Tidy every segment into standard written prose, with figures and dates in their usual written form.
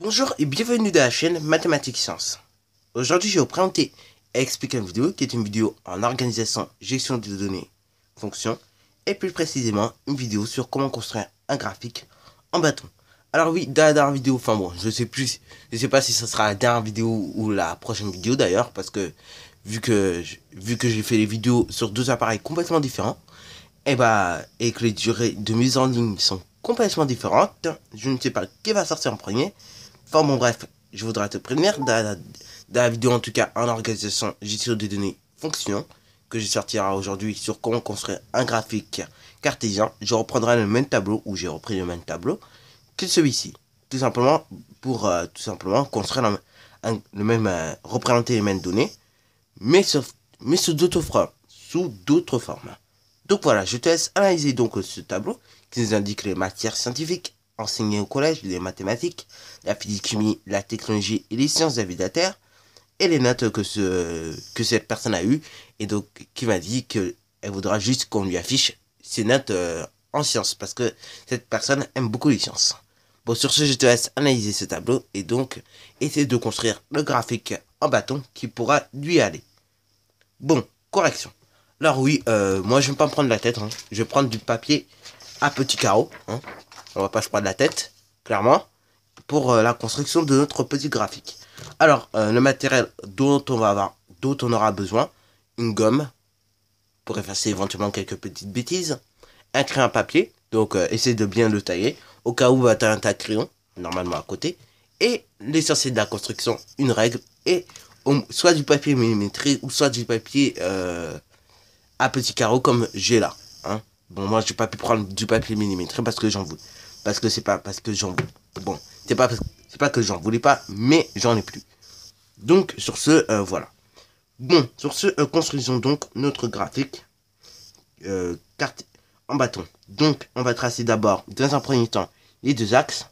Bonjour et bienvenue dans la chaîne Mathématiques Sciences. Aujourd'hui, je vais vous présenter et expliquer une vidéo qui est une vidéo en organisation, gestion de données, fonctions, et plus précisément une vidéo sur comment construire un graphique en bâton. Alors oui, dans la dernière vidéo, enfin bon, je sais pas si ce sera la dernière vidéo ou la prochaine vidéo d'ailleurs, parce que vu que j'ai fait les vidéos sur deux appareils complètement différents, et que les durées de mise en ligne sont complètement différentes, je ne sais pas qui va sortir en premier. Enfin bon bref, je voudrais te prévenir, dans la vidéo en tout cas en organisation, gestion des données, fonction, que je sortira aujourd'hui sur comment construire un graphique cartésien, je reprendrai le même tableau, ou j'ai repris le même tableau, que celui-ci. Tout simplement pour construire représenter les mêmes données, mais, sous d'autres formes. Donc voilà, je te laisse analyser donc ce tableau qui nous indique les matières scientifiques enseignées au collège, les mathématiques, la physique, chimie, la technologie et les sciences de la vie de la Terre, et les notes que cette personne a eues, et donc qui m'a dit qu'elle voudra juste qu'on lui affiche ses notes en sciences, parce que cette personne aime beaucoup les sciences. Bon, sur ce, je te laisse analyser ce tableau, et donc essayer de construire le graphique en bâton qui pourra lui aller. Bon, correction. Alors oui, moi je vais pas me prendre la tête, hein. Je vais prendre du papier à petits carreaux, hein. On va pas se prendre la tête, clairement, pour la construction de notre petit graphique. Alors, le matériel dont on aura besoin, une gomme, pour effacer éventuellement quelques petites bêtises, un crayon à papier, donc essaye de bien le tailler, au cas où tu as un tas de crayons, normalement à côté, et l'essentiel de la construction, une règle, et soit du papier millimétré, ou soit du papier à petits carreaux comme j'ai là. Hein. Bon, moi, j'ai pas pu prendre du papier millimétré parce que j'en voulais. Parce que c'est pas parce que j'en voulais. Bon, c'est pas que j'en voulais pas, mais j'en ai plus. Donc, sur ce, voilà. Bon, sur ce, construisons donc notre graphique carte en bâton. Donc, on va tracer d'abord, dans un premier temps, les deux axes.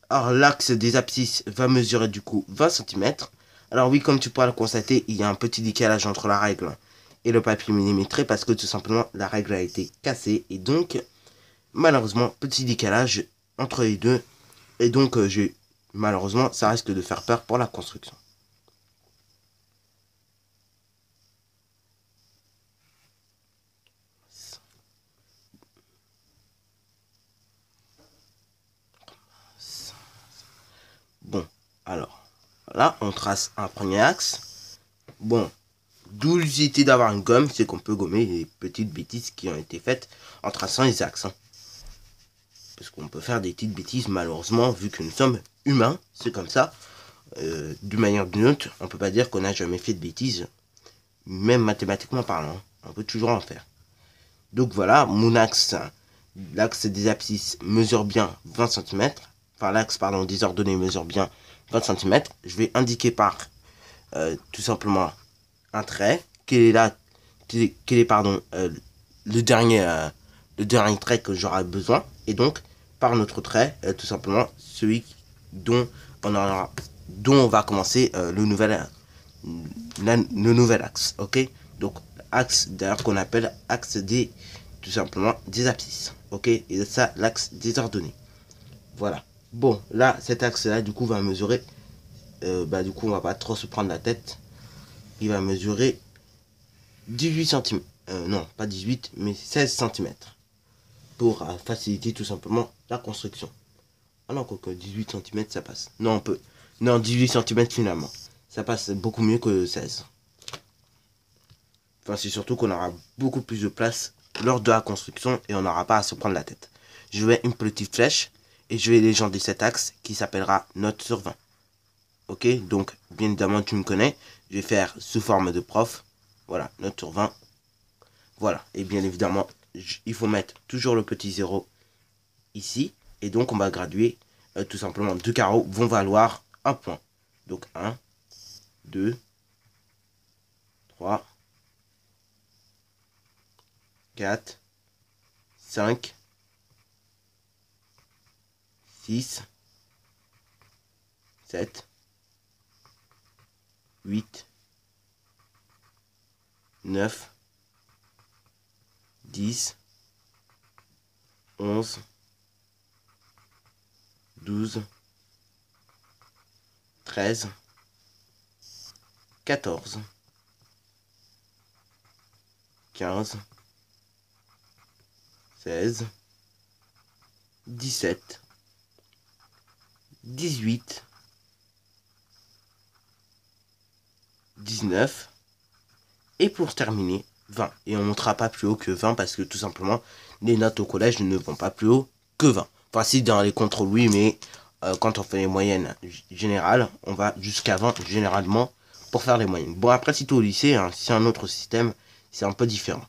Alors, l'axe des abscisses va mesurer du coup 20 cm. Alors oui, comme tu pourras le constater, il y a un petit décalage entre la règle et le papier millimétré parce que tout simplement, la règle a été cassée. Et donc, malheureusement, petit décalage entre les deux. Et donc, malheureusement, ça risque de faire peur pour la construction. Bon, alors, là, on trace un premier axe. Bon, d'où l'utilité d'avoir une gomme, c'est qu'on peut gommer les petites bêtises qui ont été faites en traçant les axes. Hein. Parce qu'on peut faire des petites bêtises, malheureusement, vu que nous sommes humains, c'est comme ça. D'une manière ou d'une autre, on peut pas dire qu'on n'a jamais fait de bêtises, même mathématiquement parlant. On peut toujours en faire. Donc voilà, mon axe, l'axe des abscisses mesure bien 20 cm. Enfin, l'axe, pardon, des ordonnées mesure bien 20 cm. Je vais indiquer par tout simplement un trait, quel est pardon, le dernier trait que j'aurai besoin, et donc par notre trait, tout simplement celui dont on aura, dont on va commencer le nouvel axe, ok. Donc axe d'ailleurs qu'on appelle axe des tout simplement des abscisses, ok, et ça l'axe des ordonnées. Voilà. Bon, là cet axe là du coup va mesurer, du coup on va pas trop se prendre la tête. Il va mesurer 18 cm. Non, pas 18, mais 16 cm. Pour faciliter tout simplement la construction. Ah non, quoique 18 cm ça passe. Non, on peut. Non, 18 cm finalement. Ça passe beaucoup mieux que 16. Enfin, c'est surtout qu'on aura beaucoup plus de place lors de la construction et on n'aura pas à se prendre la tête. Je vais une petite flèche et je vais légender cet axe qui s'appellera note sur 20. Ok, donc bien évidemment tu me connais. Je vais faire sous forme de prof. Voilà, note sur 20. Voilà, et bien évidemment, il faut mettre toujours le petit 0 ici. Et donc, on va graduer tout simplement. Deux carreaux vont valoir un point. Donc, 1, 2, 3, 4, 5, 6, 7, 8, 9, 10, 11, 12, 13, 14, 15, 16, 17, 18, 19 et pour terminer 20. Et on ne montera pas plus haut que 20 parce que tout simplement les notes au collège ne vont pas plus haut que 20. Enfin si dans les contrôles oui, mais quand on fait les moyennes générales, on va jusqu'à 20 généralement pour faire les moyennes. Bon après si tu es au lycée, hein, c'est un autre système, c'est un peu différent.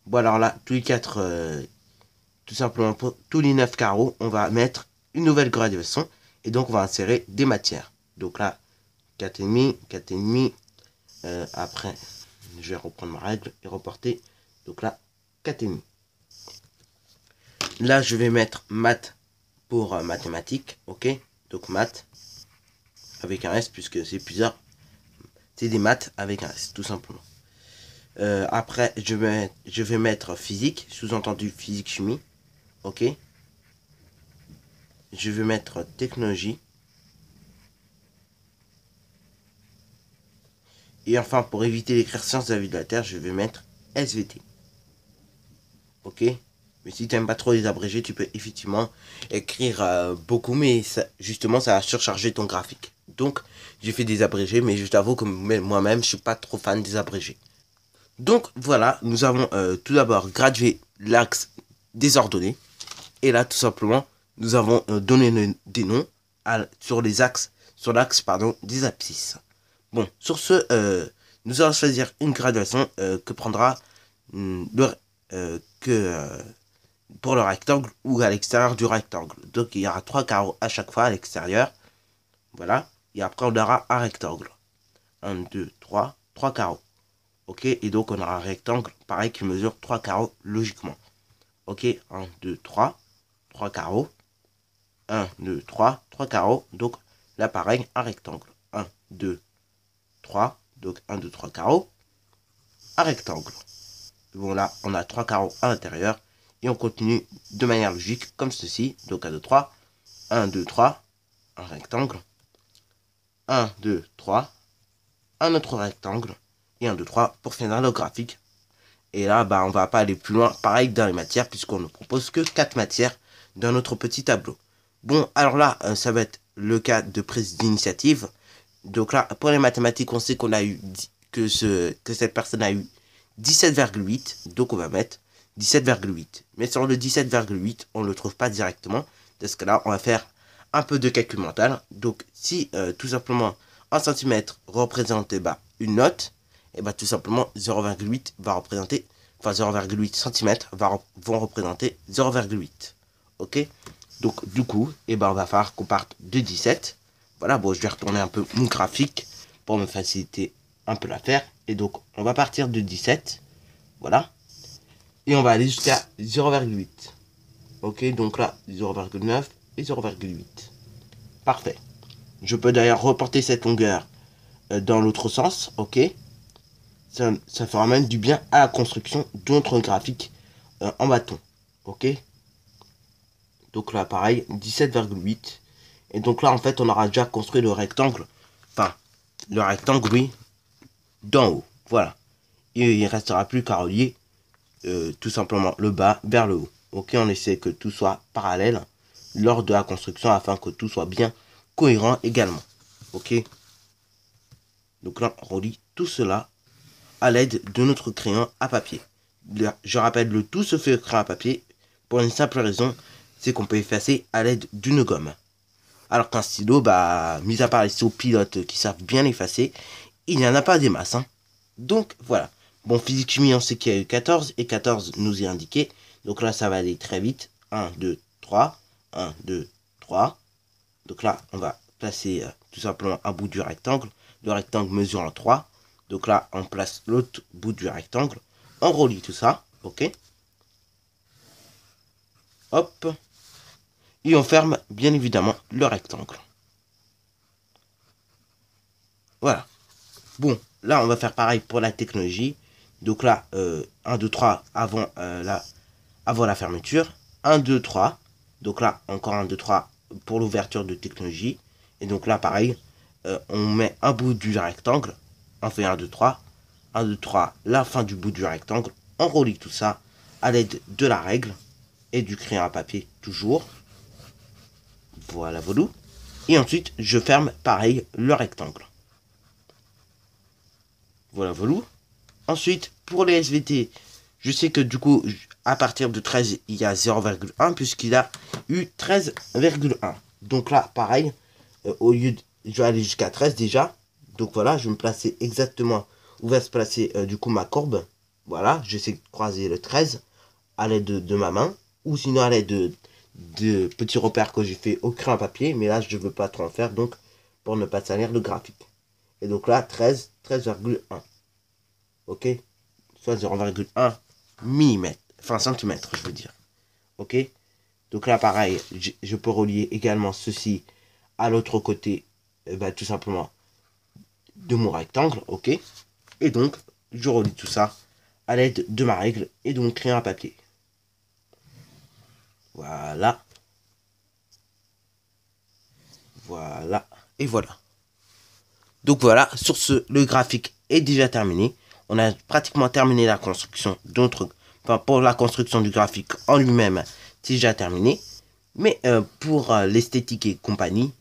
Bon alors là, tous les 4, tout simplement pour tous les 9 carreaux, on va mettre une nouvelle graduation et donc on va insérer des matières. Donc là, 4,5, 4,5, après je vais reprendre ma règle et reporter, donc là, 4,5. Là je vais mettre maths pour mathématiques, ok, donc maths avec un S puisque c'est plusieurs, c'est des maths avec un S tout simplement. Après je vais mettre physique, sous-entendu physique chimie, ok. Je vais mettre technologie. Et enfin, pour éviter d'écrire sciences de la vie de la Terre, je vais mettre SVT. Ok. Mais si tu n'aimes pas trop les abrégés, tu peux effectivement écrire beaucoup, mais ça, justement, ça va surcharger ton graphique. Donc, j'ai fait des abrégés, mais je t'avoue que moi-même, je suis pas trop fan des abrégés. Donc, voilà, nous avons tout d'abord gradué l'axe désordonné. Et là, tout simplement, nous avons donné des noms sur l'axe des abscisses. Bon, sur ce, nous allons choisir une graduation que prendra pour le rectangle ou à l'extérieur du rectangle. Donc il y aura 3 carreaux à chaque fois à l'extérieur. Voilà. Et après on aura un rectangle. 1, 2, 3, 3 carreaux. Ok. Et donc on aura un rectangle pareil qui mesure 3 carreaux logiquement. Ok. 1, 2, 3. 3 carreaux. 1, 2, 3. 3 carreaux. Donc là pareil, un rectangle. 1, 2, 3. Donc 1, 2, 3 carreaux. Un rectangle. Bon là on a 3 carreaux à l'intérieur. Et on continue de manière logique comme ceci. Donc 1, 2, 3. 1, 2, 3. Un rectangle. 1, 2, 3. Un autre rectangle. Et 1, 2, 3 pour finir le graphique. Et là, bah, on va pas aller plus loin. Pareil dans les matières puisqu'on ne propose que 4 matières dans notre petit tableau. Bon, alors là, ça va être le cas de prise d'initiative. Donc là, pour les mathématiques, on sait qu'on a eu que cette personne a eu 17,8. Donc on va mettre 17,8. Mais sur le 17,8, on ne le trouve pas directement. Parce que là, on va faire un peu de calcul mental. Donc si tout simplement 1 cm représente une note, et bah tout simplement 0,8 va représenter, enfin 0,8 cm vont représenter 0,8. Ok. Donc du coup, et ben on va falloir qu'on parte de 17. Voilà, bon je vais retourner un peu mon graphique pour me faciliter un peu l'affaire. Et donc on va partir de 17. Voilà. Et on va aller jusqu'à 0,8. Ok, donc là 0,9 et 0,8. Parfait. Je peux d'ailleurs reporter cette longueur dans l'autre sens, ok. Ça fera même du bien à la construction de notre graphique en bâton, ok. Donc là pareil, 17,8. Et donc là en fait on aura déjà construit le rectangle, enfin le rectangle oui, d'en haut, voilà. Et il ne restera plus qu'à relier tout simplement le bas vers le haut. Ok, on essaie que tout soit parallèle lors de la construction afin que tout soit bien cohérent également. Ok. Donc là, on relie tout cela à l'aide de notre crayon à papier. Je rappelle, le tout se fait au crayon à papier pour une simple raison, c'est qu'on peut effacer à l'aide d'une gomme. Alors qu'un stylo, bah, mis à part les stylos pilotes qui savent bien effacer, il n'y en a pas des masses. Hein. Donc voilà. Bon, physique chimie, on sait qu'il y a eu 14 et 14 nous est indiqué. Donc là, ça va aller très vite. 1, 2, 3. 1, 2, 3. Donc là, on va placer tout simplement un bout du rectangle. Le rectangle mesure en 3. Donc là, on place l'autre bout du rectangle. On relie tout ça. Ok. Hop. Et on ferme bien évidemment le rectangle. Voilà. Bon, là, on va faire pareil pour la technologie. Donc là, 1, 2, 3 avant la fermeture. 1, 2, 3. Donc là, encore 1, 2, 3 pour l'ouverture de technologie. Et donc là, pareil, on met un bout du rectangle, on fait 1, 2, 3, 1, 2, 3, la fin du bout du rectangle, on relie tout ça à l'aide de la règle et du crayon à papier toujours. Voilà, voilà. Et ensuite, je ferme pareil le rectangle. Voilà, voilà. Ensuite, pour les SVT, je sais que du coup, à partir de 13, il y a 0,1 puisqu'il a eu 13,1. Donc là, pareil, au lieu de... Je vais aller jusqu'à 13 déjà. Donc voilà, je vais me placer exactement où va se placer du coup ma courbe. Voilà, j'essaie de croiser le 13 à l'aide de ma main. Ou sinon à l'aide de petits repères que j'ai fait au crayon à papier. Mais là, je ne veux pas trop en faire, donc pour ne pas salir le graphique. Et donc là, 13, 13,1. Ok, soit 0,1 mm, enfin centimètre, je veux dire. Ok, donc là, pareil, je peux relier également ceci à l'autre côté, tout simplement, de mon rectangle. Ok, et donc, je relie tout ça à l'aide de ma règle et de mon crayon à papier. Voilà. Voilà. Et voilà. Donc voilà, sur ce, le graphique est déjà terminé. On a pratiquement terminé la construction pour la construction du graphique en lui-même, c'est déjà terminé. Mais pour l'esthétique et compagnie,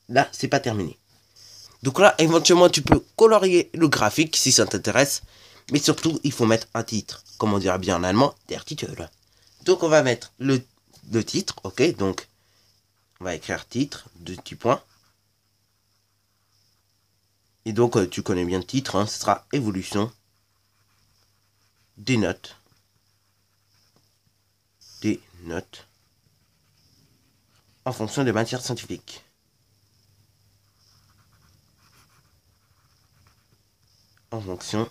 là, c'est pas terminé. Donc là, éventuellement, tu peux colorier le graphique si ça t'intéresse. Mais surtout, il faut mettre un titre. Comme on dirait bien en allemand, der Titel. Donc on va mettre le titre, ok. Donc, on va écrire titre, 2 petits points. Et donc, tu connais bien le titre, hein, ce sera évolution des notes. Des notes en fonction des matières scientifiques. En fonction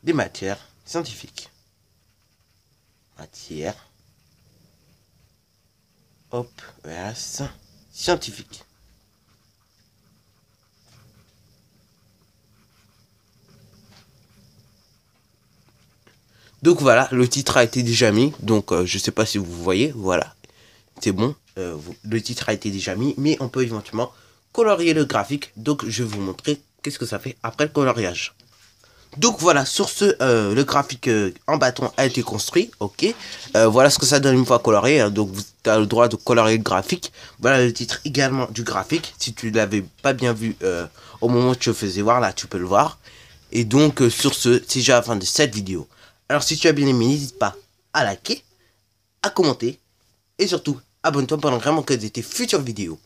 des matières scientifiques. Matière. Hop, ES, scientifique. Donc voilà, le titre a été déjà mis. Donc je sais pas si vous voyez, voilà. C'est bon, le titre a été déjà mis, mais on peut éventuellement colorier le graphique. Donc je vais vous montrer qu'est-ce que ça fait après le coloriage. Donc voilà, sur ce, le graphique en bâton a été construit, ok. Voilà ce que ça donne une fois coloré, hein. Donc vous avez le droit de colorier le graphique. Voilà le titre également du graphique. Si tu l'avais pas bien vu au moment où je faisais voir, là tu peux le voir. Et donc sur ce, c'est déjà la fin de cette vidéo. Alors si tu as bien aimé, n'hésite pas à liker, à commenter et surtout abonne-toi pour ne rien manquer de tes futures vidéos.